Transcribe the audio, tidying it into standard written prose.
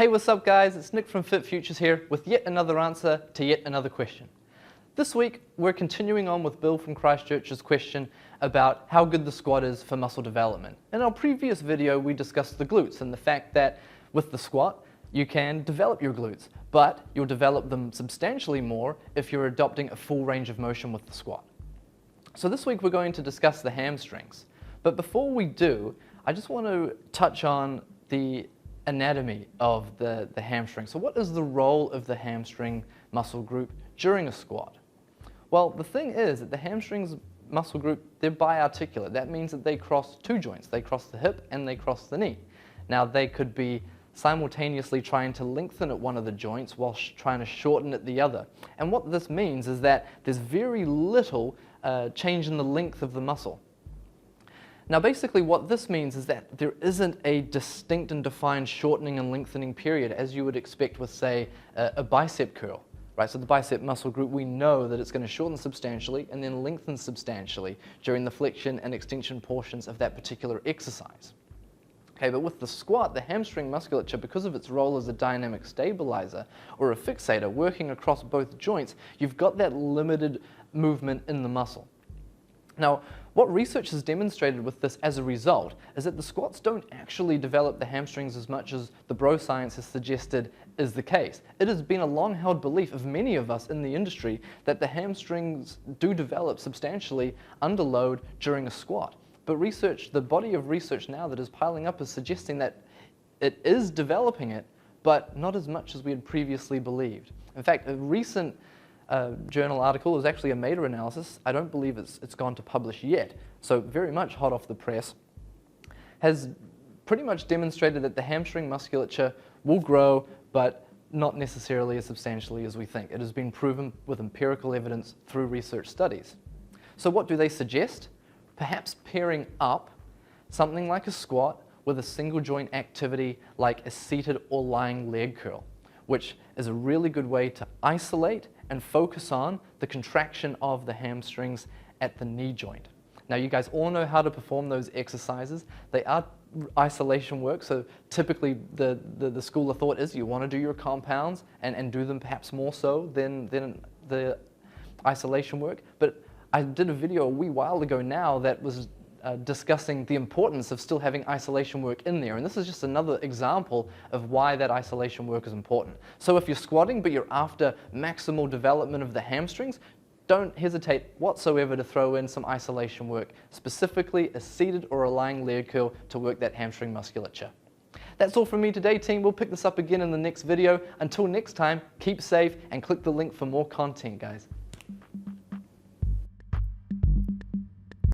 Hey, what's up guys? It's Nick from Fit Futures here with yet another answer to yet another question. This week, we're continuing on with Bill from Christchurch's question about how good the squat is for muscle development. In our previous video, we discussed the glutes and the fact that with the squat, you can develop your glutes, but you'll develop them substantially more if you're adopting a full range of motion with the squat. So this week, we're going to discuss the hamstrings. But before we do, I just want to touch on the anatomy of the hamstring. So what is the role of the hamstring muscle group during a squat? Well, the thing is that the hamstrings muscle group, they're biarticulate. That means that they cross two joints. They cross the hip and they cross the knee. Now, they could be simultaneously trying to lengthen at one of the joints while trying to shorten at the other. And what this means is that there's very little change in the length of the muscle. Now basically what this means is that there isn't a distinct and defined shortening and lengthening period as you would expect with, say, a bicep curl. Right? So the bicep muscle group, we know that it's going to shorten substantially and then lengthen substantially during the flexion and extension portions of that particular exercise. Okay, but with the squat, the hamstring musculature, because of its role as a dynamic stabilizer or a fixator working across both joints, you've got that limited movement in the muscle. Now, what research has demonstrated with this as a result is that the squats don't actually develop the hamstrings as much as the bro science has suggested is the case. It has been a long-held belief of many of us in the industry that the hamstrings do develop substantially under load during a squat. But research, the body of research now that is piling up is suggesting that it is developing it, but not as much as we had previously believed. In fact, a recent journal article is actually a meta-analysis. I don't believe it's gone to publish yet, so very much hot off the press, has pretty much demonstrated that the hamstring musculature will grow, but not necessarily as substantially as we think. It has been proven with empirical evidence through research studies. So what do they suggest? Perhaps pairing up something like a squat with a single joint activity like a seated or lying leg curl, which is a really good way to isolate and focus on the contraction of the hamstrings at the knee joint. Now, you guys all know how to perform those exercises. They are isolation work, so typically the school of thought is you want to do your compounds and do them perhaps more so than the isolation work. But I did a video a wee while ago now that was discussing the importance of still having isolation work in there. And this is just another example of why that isolation work is important. So if you're squatting but you're after maximal development of the hamstrings, don't hesitate whatsoever to throw in some isolation work, specifically a seated or a lying leg curl to work that hamstring musculature. That's all from me today, team. We'll pick this up again in the next video. Until next time, keep safe and click the link for more content, guys.